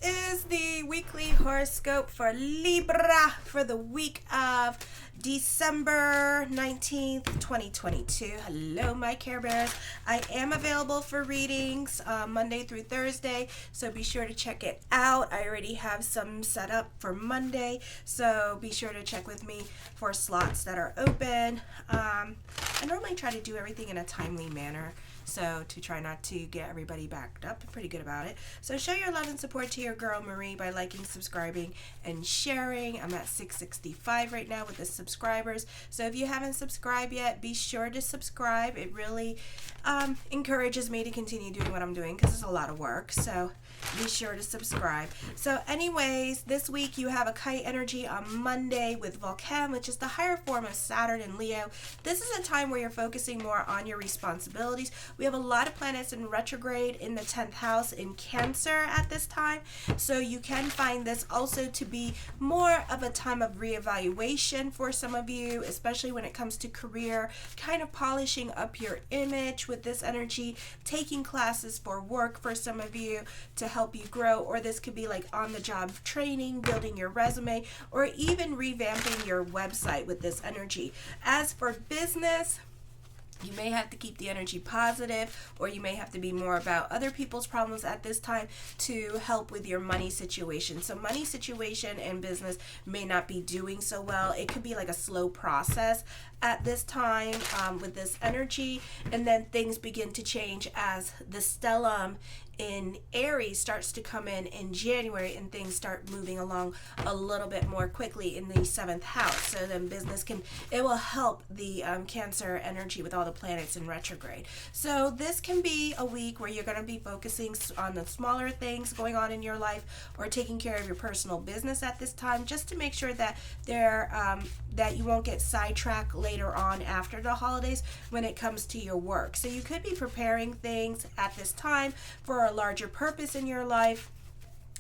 is the weekly horoscope for Libra for the week of December 19th, 2022. Hello, my Care Bears. I am available for readings Monday through Thursday, so be sure to check it out. I already have some set up for Monday, so be sure to check with me for slots that are open. I normally try to do everything in a timely manner, so to try not to get everybody backed up. I'm pretty good about it. So show your love and support to your girl Marie by liking, subscribing, and sharing. I'm at 665 right now with the subscribers. So if you haven't subscribed yet, be sure to subscribe. It really encourages me to continue doing what I'm doing because it's a lot of work. So be sure to subscribe. So anyways, this week you have a kite energy on Monday with Vulcan, which is the higher form of Saturn and Leo. This is a time where you're focusing more on your responsibilities. We have a lot of planets in retrograde in the 10th house in Cancer at this time. So you can find this also to be more of a time of reevaluation for some of you, especially when it comes to career, kind of polishing up your image with this energy, taking classes for work for some of you to help you grow, or this could be like on-the-job training, building your resume, or even revamping your website with this energy. As for business, you may have to keep the energy positive, or you may have to be more about other people's problems at this time to help with your money situation. So money situation and business may not be doing so well. It could be like a slow process at this time with this energy, and then things begin to change as the stellium in Aries starts to come in January, and things start moving along a little bit more quickly in the 7th house. So then business it will help the Cancer energy with all the planets in retrograde. So this can be a week where you're going to be focusing on the smaller things going on in your life, or taking care of your personal business at this time, just to make sure that that you won't get sidetracked later on after the holidays when it comes to your work. So you could be preparing things at this time for a larger purpose in your life.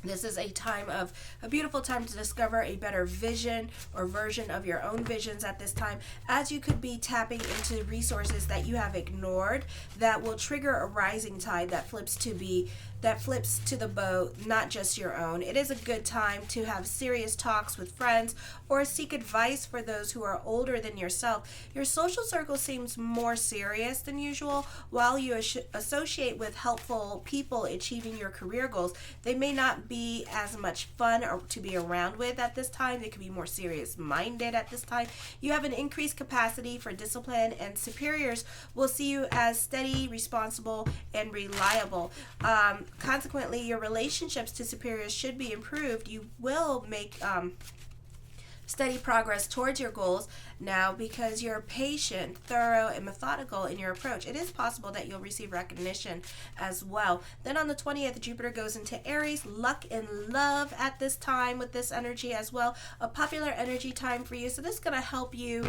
This is a beautiful time to discover a better vision or version of your own visions at this time, as you could be tapping into resources that you have ignored that will trigger a rising tide that flips to the boat, not just your own. It is a good time to have serious talks with friends or seek advice for those who are older than yourself. Your social circle seems more serious than usual. While you associate with helpful people achieving your career goals, they may not be as much fun or to be around with at this time. They could be more serious minded at this time. You have an increased capacity for discipline, and superiors will see you as steady, responsible, and reliable. Consequently, your relationships to superiors should be improved. You will make steady progress towards your goals now because you're patient, thorough, and methodical in your approach. It is possible that you'll receive recognition as well. Then on the 20th, Jupiter goes into Aries. Luck and love at this time with this energy as well. A popular energy time for you. So this is going to help you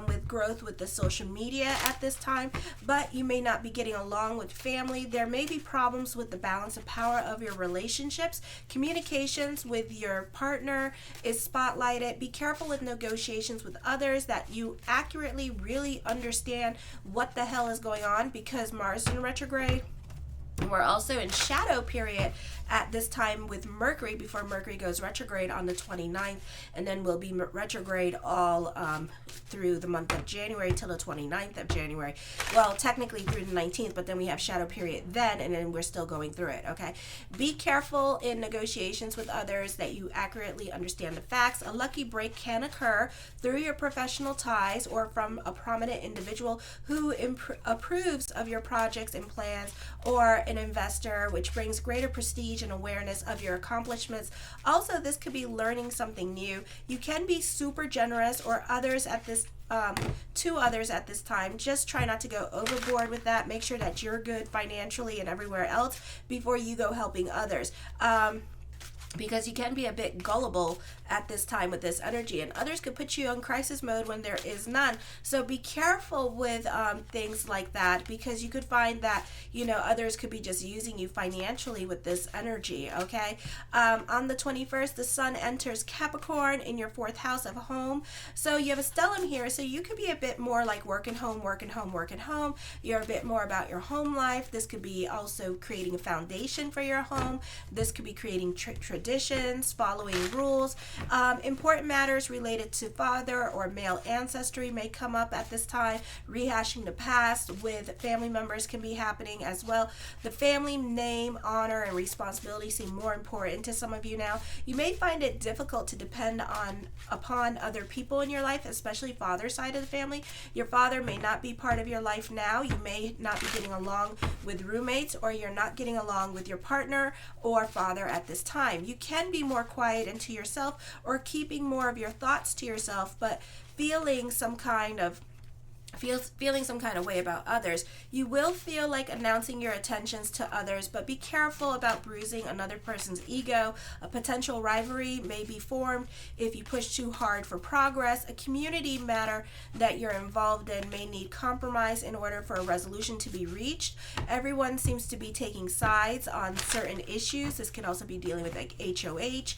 with growth with the social media at this time, but you may not be getting along with family. There may be problems with the balance of power of your relationships. Communications with your partner is spotlighted. Be careful with negotiations with others, that you accurately really understand what the hell is going on, because Mars in retrograde. We're also in shadow period at this time with Mercury before Mercury goes retrograde on the 29th, and then we'll be retrograde all through the month of January till the 29th of January. Well, technically through the 19th, but then we have shadow period then, and then we're still going through it, okay? Be careful in negotiations with others, that you accurately understand the facts. A lucky break can occur through your professional ties or from a prominent individual who approves of your projects and plans, or an investor, which brings greater prestige and awareness of your accomplishments. Also, this could be learning something new. You can be super generous or others at this to others at this time. Just try not to go overboard with that. Make sure that you're good financially and everywhere else before you go helping others. because you can be a bit gullible at this time with this energy, and others could put you on crisis mode when there is none. So be careful with things like that, because you could find that, you know, others could be just using you financially with this energy. Okay, on the 21st, the sun enters Capricorn in your 4th house of home. So you have a stellium here, so you could be a bit more like working home, working home, working home. You're a bit more about your home life. This could be also creating a foundation for your home. This could be creating traditions, following rules. Important matters related to father or male ancestry may come up at this time. Rehashing the past with family members can be happening as well. The family name, honor, and responsibility seem more important to some of you now. You may find it difficult to depend upon other people in your life, especially father's side of the family. Your father may not be part of your life now. You may not be getting along with roommates, or you're not getting along with your partner or father at this time. You can be more quiet and to yourself, or keeping more of your thoughts to yourself, but feeling some kind of way about others. You will feel like announcing your attentions to others, but be careful about bruising another person's ego. A potential rivalry may be formed if you push too hard for progress. A community matter that you're involved in may need compromise in order for a resolution to be reached. Everyone seems to be taking sides on certain issues. This can also be dealing with like HOH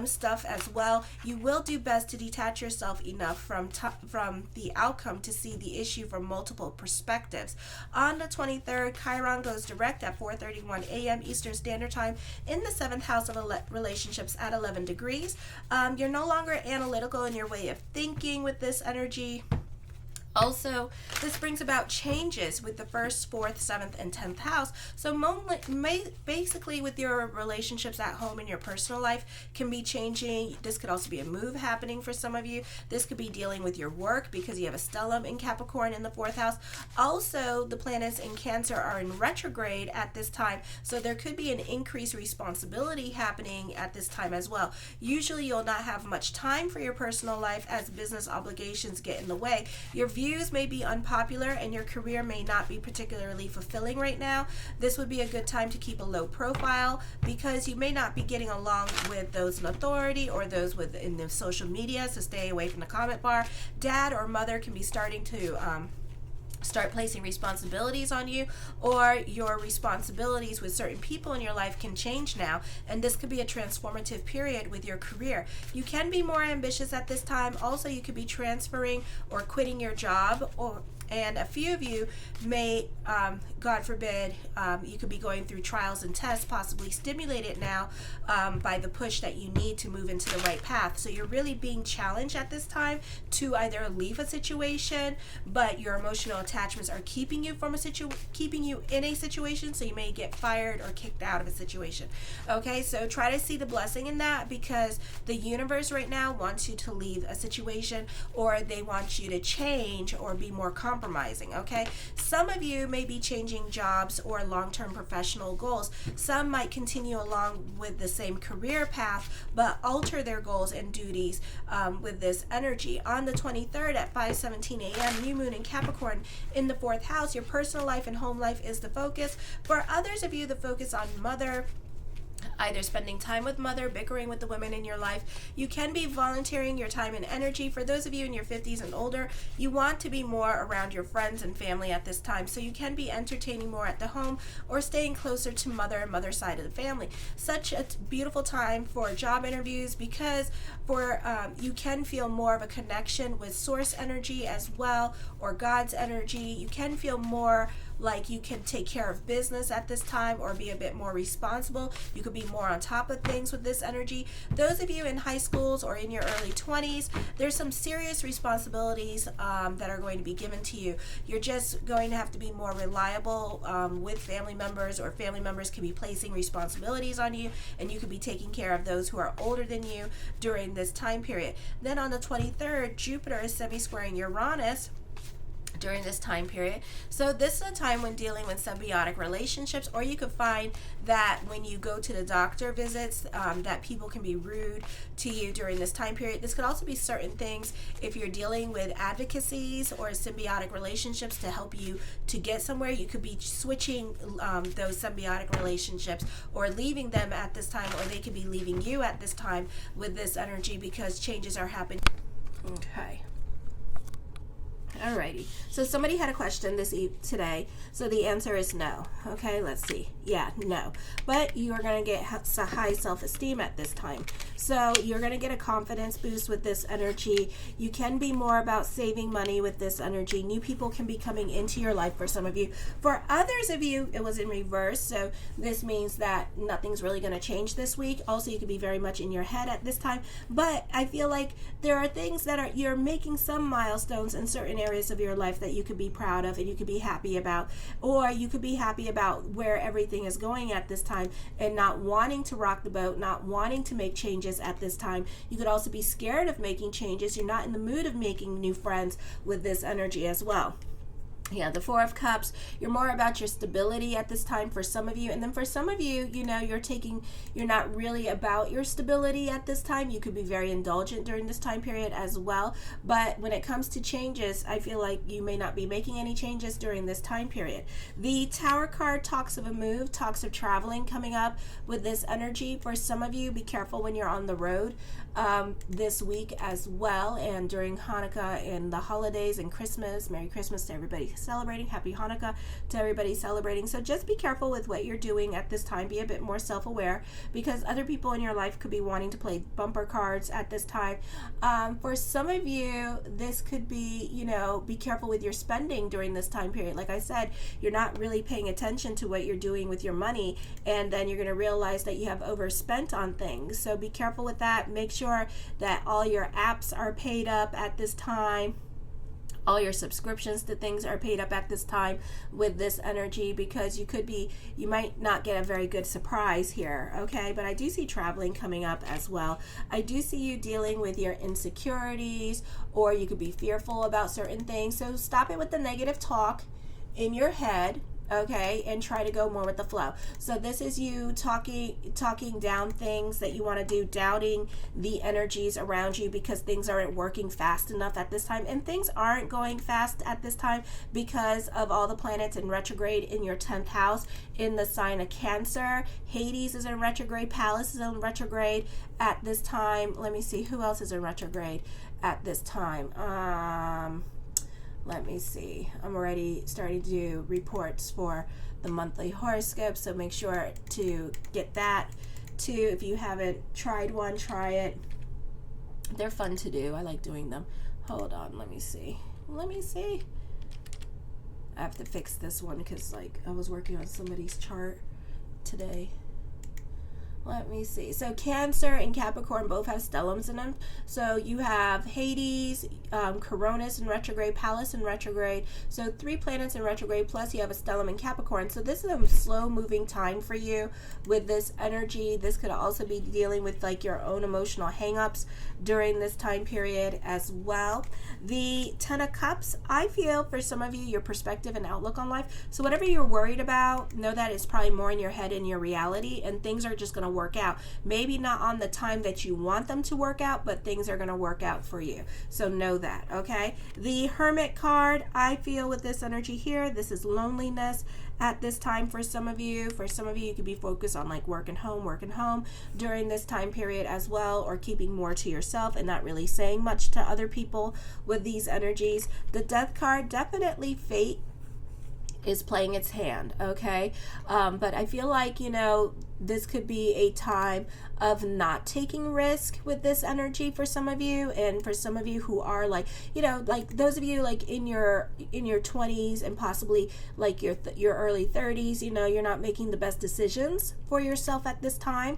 stuff as well. You will do best to detach yourself enough from the outcome to see the issue from multiple perspectives. On the 23rd, Chiron goes direct at 4:31 a.m. Eastern Standard Time in the 7th house of relationships at 11 degrees. You're no longer analytical in your way of thinking with this energy. Also, this brings about changes with the 1st, 4th, 7th, and 10th house. So basically with your relationships at home and your personal life can be changing. This could also be a move happening for some of you. This could be dealing with your work because you have a stellium in Capricorn in the 4th house. Also, the planets in Cancer are in retrograde at this time, so there could be an increased responsibility happening at this time as well. Usually you'll not have much time for your personal life as business obligations get in the way. Your views may be unpopular and your career may not be particularly fulfilling right now. This would be a good time to keep a low profile because you may not be getting along with those in authority or those in the social media, so stay away from the comment bar. Dad or mother can be starting to start placing responsibilities on you, or your responsibilities with certain people in your life can change now, and this could be a transformative period with your career. You can be more ambitious at this time. Also, you could be transferring or quitting your job, and a few of you may, God forbid, you could be going through trials and tests, possibly stimulated now by the push that you need to move into the right path. So you're really being challenged at this time to either leave a situation, but your emotional attachments are keeping you in a situation, so you may get fired or kicked out of a situation. Okay, so try to see the blessing in that, because the universe right now wants you to leave a situation, or they want you to change or be more compromising. Okay, some of you may be changing jobs or long-term professional goals. Some might continue along with the same career path but alter their goals and duties with this energy. On the 23rd at 5:17 a.m., new moon in Capricorn in the 4th house. Your personal life and home life is the focus. For others of you, the focus on mother, either spending time with mother, bickering with the women in your life. You can be volunteering your time and energy. For those of you in your 50s and older, you want to be more around your friends and family at this time, so you can be entertaining more at the home or staying closer to mother and mother's side of the family. Such a beautiful time for job interviews, because you can feel more of a connection with source energy as well, or God's energy. You can feel more like you can take care of business at this time or be a bit more responsible. You could be more on top of things with this energy. Those of you in high schools or in your early 20s, there's some serious responsibilities that are going to be given to you. You're just going to have to be more reliable with family members, or family members can be placing responsibilities on you, and you could be taking care of those who are older than you during this time period. Then on the 23rd, Jupiter is semi-squaring Uranus during this time period. So this is a time when dealing with symbiotic relationships, or you could find that when you go to the doctor visits, that people can be rude to you during this time period. This could also be certain things if you're dealing with advocacies or symbiotic relationships to help you to get somewhere. You could be switching those symbiotic relationships or leaving them at this time, or they could be leaving you at this time with this energy because changes are happening. Okay. Alrighty, so somebody had a question today, so the answer is no. Okay, let's see. Yeah, no. But you are going to get high self-esteem at this time. So you're going to get a confidence boost with this energy. You can be more about saving money with this energy. New people can be coming into your life for some of you. For others of you, it was in reverse, so this means that nothing's really going to change this week. Also, you could be very much in your head at this time, but I feel like there are things that you're making some milestones in certain areas of your life that you could be proud of and you could be happy about, or you could be happy about where everything is going at this time and not wanting to rock the boat, not wanting to make changes at this time. You could also be scared of making changes. You're not in the mood of making new friends with this energy as well. Yeah, the Four of Cups, you're more about your stability at this time for some of you. And then for some of you, you're not really about your stability at this time. You could be very indulgent during this time period as well. But when it comes to changes, I feel like you may not be making any changes during this time period. The Tower card talks of a move, talks of traveling coming up with this energy. For some of you, be careful when you're on the road this week as well, and during Hanukkah and the holidays and Christmas. Merry Christmas to everybody celebrating. Happy Hanukkah to everybody celebrating. So just be careful with what you're doing at this time. Be a bit more self-aware, because other people in your life could be wanting to play bumper cards at this time. For some of you, this could be, be careful with your spending during this time period. Like I said, you're not really paying attention to what you're doing with your money, and then you're going to realize that you have overspent on things. So be careful with that. Make sure that all your apps are paid up at this time. All your subscriptions to things are paid up at this time with this energy, because you might not get a very good surprise here, okay? But I do see traveling coming up as well. I do see you dealing with your insecurities, or you could be fearful about certain things. So stop it with the negative talk in your head, okay, and try to go more with the flow. So this is you talking down things that you want to do, doubting the energies around you because things aren't working fast enough at this time. And things aren't going fast at this time because of all the planets in retrograde in your 10th house in the sign of Cancer. Hades is in retrograde. Pallas is in retrograde at this time. Let me see who else is in retrograde at this time. Let me see. I'm already starting to do reports for the monthly horoscope, so make sure to get that too. If you haven't tried one, try it. They're fun to do. I like doing them. Hold on. Let me see. I have to fix this one because I was working on somebody's chart today. Let me see. So Cancer and Capricorn both have stellums in them. So you have Hades, Coronis in retrograde, Pallas in retrograde. So 3 planets in retrograde, plus you have a stellum in Capricorn. So this is a slow moving time for you with this energy. This could also be dealing with your own emotional hangups during this time period as well. The Ten of Cups, I feel for some of you, your perspective and outlook on life. So whatever you're worried about, know that it's probably more in your head and your reality, and things are just going to work out. Maybe not on the time that you want them to work out, but things are going to work out for you. So know that, okay? The Hermit card, I feel with this energy here, this is loneliness at this time for some of you. For some of you, you could be focused on work and home during this time period as well, or keeping more to yourself and not really saying much to other people with these energies. The Death card, definitely fate is playing its hand, okay? But I feel like, this could be a time of not taking risk with this energy for some of you, and for some of you who are those of you in your 20s and possibly your early 30s, you're not making the best decisions for yourself at this time.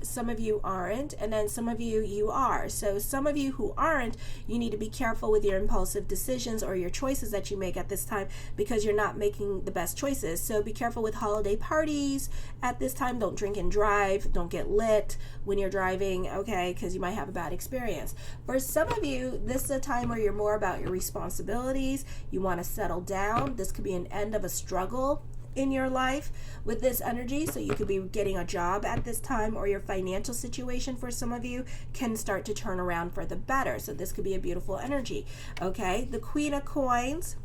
Some of you aren't, and then some of you are. So some of you who aren't, you need to be careful with your impulsive decisions or your choices that you make at this time, because you're not making the best choices. So be careful with holiday parties at this this time, don't drink and drive. Don't get lit when you're driving, okay, because you might have a bad experience. For some of you, this is a time where you're more about your responsibilities. You want to settle down. This could be an end of a struggle in your life with this energy. So you could be getting a job at this time, or your financial situation for some of you can start to turn around for the better. So this could be a beautiful energy. Okay, the Queen of Coins.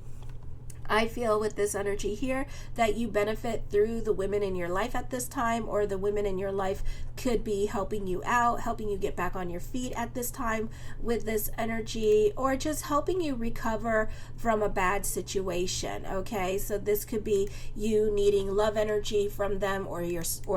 I feel with this energy here that you benefit through the women in your life at this time, or the women in your life could be helping you out, helping you get back on your feet at this time with this energy, or just helping you recover from a bad situation. Okay, so this could be you needing love energy from them, or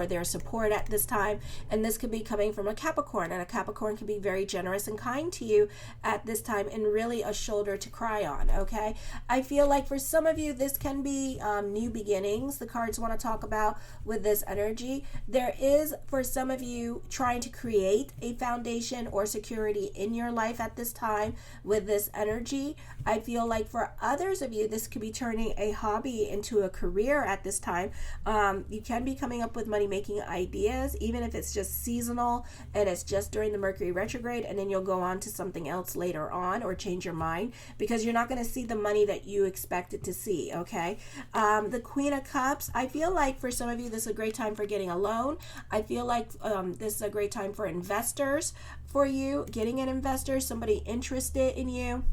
their support at this time, and this could be coming from a Capricorn, and a Capricorn can be very generous and kind to you at this time, and really a shoulder to cry on. Okay, I feel like for some of you, this can be new beginnings. The cards want to talk about with this energy. There is, for some of you, trying to create a foundation or security in your life at this time with this energy. I feel like for others of you, this could be turning a hobby into a career at this time. You can be coming up with money-making ideas, even if it's just seasonal and it's just during the Mercury retrograde, and then you'll go on to something else later on, or change your mind, because you're not going to see the money that you expected to see. Okay, the Queen of Cups. I feel like for some of you, this is a great time for getting a loan. I feel like this is a great time for investors, for you getting an investor, somebody interested in you.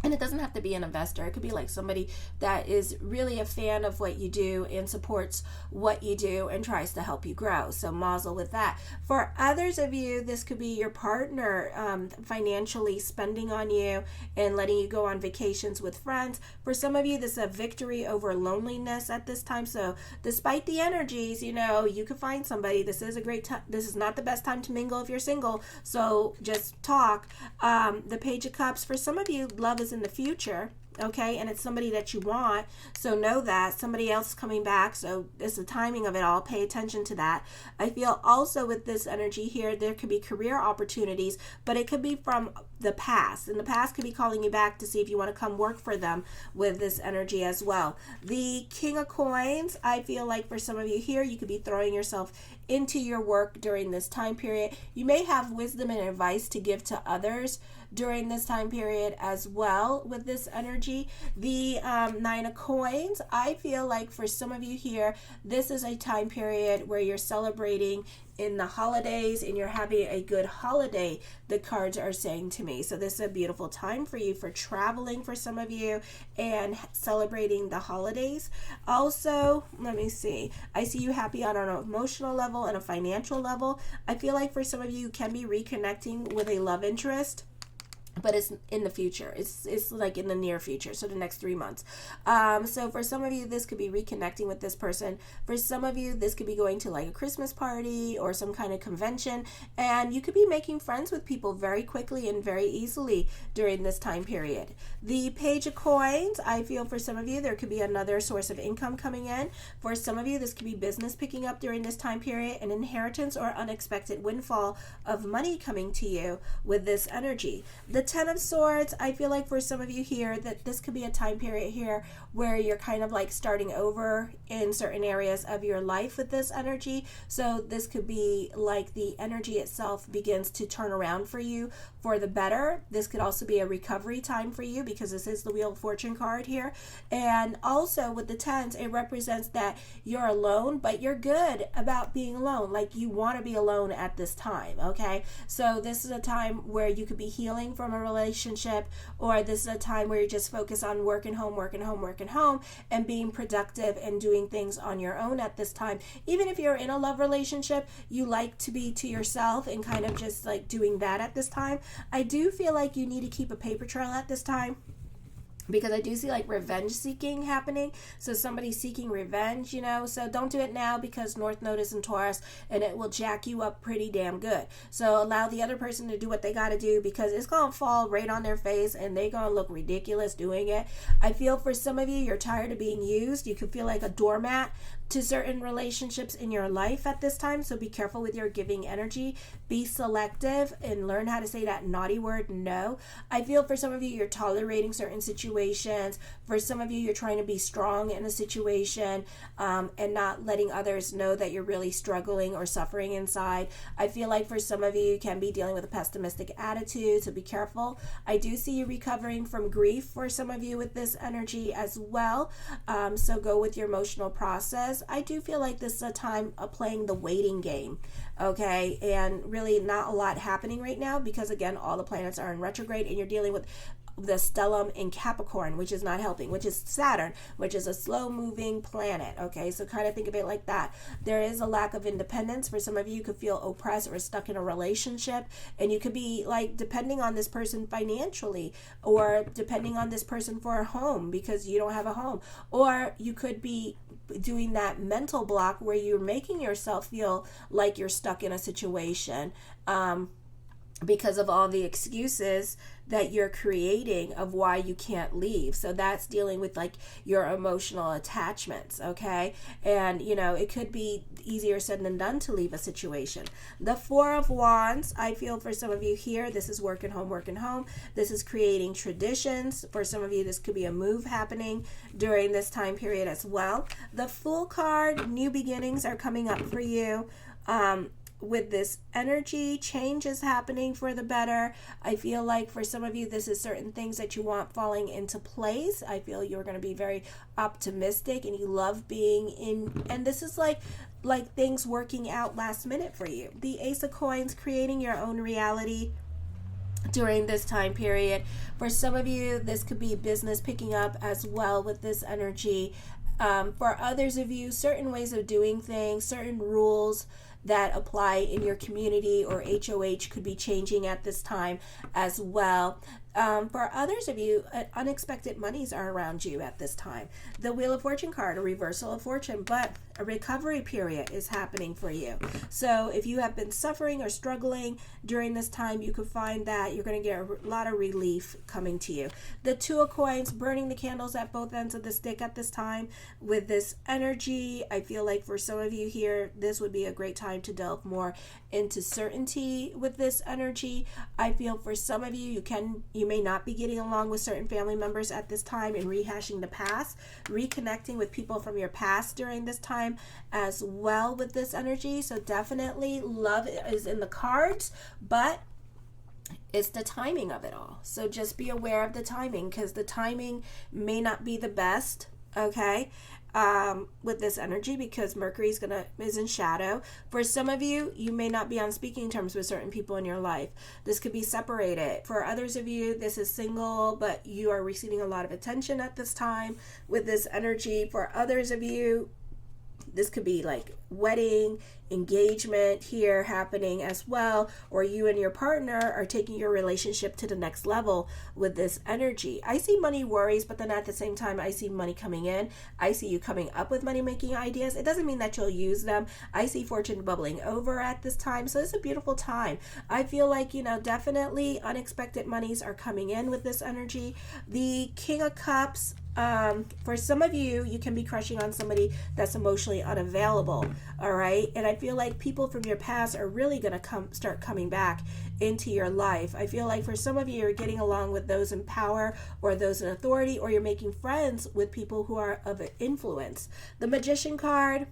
And it doesn't have to be an investor. It could be like somebody that is really a fan of what you do and supports what you do and tries to help you grow. So mazel with that. For others of you, this could be your partner financially spending on you and letting you go on vacations with friends. For some of you, this is a victory over loneliness at this time. So despite the energies, you know, you could find somebody. This is a great time. This is not the best time to mingle if you're single. So just talk. The Page of Cups. For some of you, love is in the future, okay, and it's somebody that you want, so know that somebody else is coming back. So it's the timing of it all. Pay attention to that. I feel also with this energy here, there could be career opportunities, but it could be from the past, and the past could be calling you back to see if you want to come work for them with this energy as well. The King of Coins. I feel like for some of you here, you could be throwing yourself into your work during this time period. You may have wisdom and advice to give to others during this time period as well with this energy. The Nine of Coins. I feel like for some of you here, this is a time period where you're celebrating in the holidays and you're having a good holiday, the cards are saying to me. So this is a beautiful time for you for traveling for some of you and celebrating the holidays. Also, let me see. I see you happy on an emotional level and a financial level. I feel like for some of you, you can be reconnecting with a love interest, but it's in the future. It's like in the near future, so the next 3 months. So for some of you, this could be reconnecting with this person. For some of you, this could be going to like a Christmas party or some kind of convention, and you could be making friends with people very quickly and very easily during this time period. The Page of Coins. I feel for some of you, there could be another source of income coming in. For some of you, this could be business picking up during this time period, an inheritance or unexpected windfall of money coming to you with this energy. The Ten of Swords. I feel like for some of you here that this could be a time period here where you're kind of like starting over in certain areas of your life with this energy. So this could be like the energy itself begins to turn around for you for the better. This could also be a recovery time for you because this is the Wheel of Fortune card here. And also with the tens, it represents that you're alone, but you're good about being alone. Like you want to be alone at this time, okay? So this is a time where you could be healing from a relationship, or this is a time where you just focus on working home, and being productive and doing things on your own at this time. Even if you're in a love relationship, you like to be to yourself and kind of just like doing that at this time. I do feel like you need to keep a paper trail at this time, because I do see like revenge seeking happening. So somebody's seeking revenge, you know, so don't do it now because North Node is in Taurus and it will jack you up pretty damn good. So allow the other person to do what they got to do, because it's going to fall right on their face and they're going to look ridiculous doing it. I feel for some of you, you're tired of being used. You could feel like a doormat to certain relationships in your life at this time. So be careful with your giving energy. Be selective and learn how to say that naughty word, no. I feel for some of you, you're tolerating certain situations. For some of you, you're trying to be strong in a situation and not letting others know that you're really struggling or suffering inside. I feel like for some of you can be dealing with a pessimistic attitude, so be careful. I do see you recovering from grief for some of you with this energy as well. So go with your emotional process. I do feel like this is a time of playing the waiting game, okay? And really not a lot happening right now because, again, all the planets are in retrograde and you're dealing with the stellium in Capricorn, which is not helping, which is Saturn, which is a slow-moving planet, okay? So kind of think of it like that. There is a lack of independence. For some of you, you could feel oppressed or stuck in a relationship, and you could be, like, depending on this person financially or depending on this person for a home because you don't have a home. Or you could be doing that mental block where you're making yourself feel like you're stuck in a situation because of all the excuses that you're creating of why you can't leave. So that's dealing with like your emotional attachments, okay? And you know, it could be easier said than done to leave a situation. The Four of Wands, I feel for some of you here, this is working home. This is creating traditions. For some of you, this could be a move happening during this time period as well. The Fool card, new beginnings are coming up for you. With this energy, change is happening for the better. I feel like for some of you, this is certain things that you want falling into place. I feel you're going to be very optimistic and you love being in, and this is like things working out last minute for you. The Ace of Coins, creating your own reality during this time period. For some of you, this could be business picking up as well with this energy. For others of you, certain ways of doing things, certain rules that apply in your community or HOH could be changing at this time as well. For others of you, unexpected monies are around you at this time. The Wheel of Fortune card, a reversal of fortune, but a recovery period is happening for you. So if you have been suffering or struggling during this time, you could find that you're going to get a lot of relief coming to you. The Two of Coins, burning the candles at both ends of the stick at this time with this energy. I feel like for some of you here, this would be a great time to delve more into certainty with this energy. I feel for some of you, you may not be getting along with certain family members at this time and rehashing the past, reconnecting with people from your past during this time as well with this energy. So definitely love is in the cards, but it's the timing of it all. So just be aware of the timing because the timing may not be the best, okay? With this energy because Mercury is in shadow. For some of you, you may not be on speaking terms with certain people in your life. This could be separated. For others of you, this is single, but you are receiving a lot of attention at this time with this energy. For others of you, this could be like wedding, engagement here happening as well, or you and your partner are taking your relationship to the next level with this energy. I see money worries, but then at the same time, I see money coming in. I see you coming up with money-making ideas. It doesn't mean that you'll use them. I see fortune bubbling over at this time, so it's a beautiful time. I feel like, definitely unexpected monies are coming in with this energy. The King of Cups, for some of you, you can be crushing on somebody that's emotionally unavailable, all right? And I feel like people from your past are really going to start coming back into your life. I feel like for some of you, you're getting along with those in power or those in authority, or you're making friends with people who are of influence. The Magician card,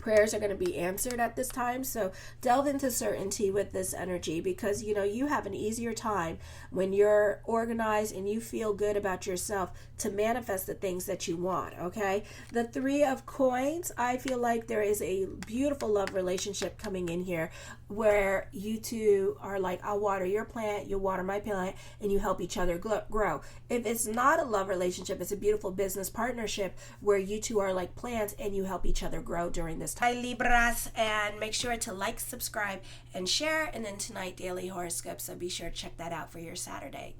prayers are going to be answered at this time. So delve into certainty with this energy because, you have an easier time when you're organized and you feel good about yourself to manifest the things that you want, okay? The Three of Coins, I feel like there is a beautiful love relationship coming in here where you two are like, I'll water your plant, you'll water my plant, and you help each other grow. If it's not a love relationship, it's a beautiful business partnership where you two are like plants and you help each other grow during this time. Hi, Libras, and make sure to like, subscribe, and share. And then tonight, daily horoscopes, so be sure to check that out for your Saturday.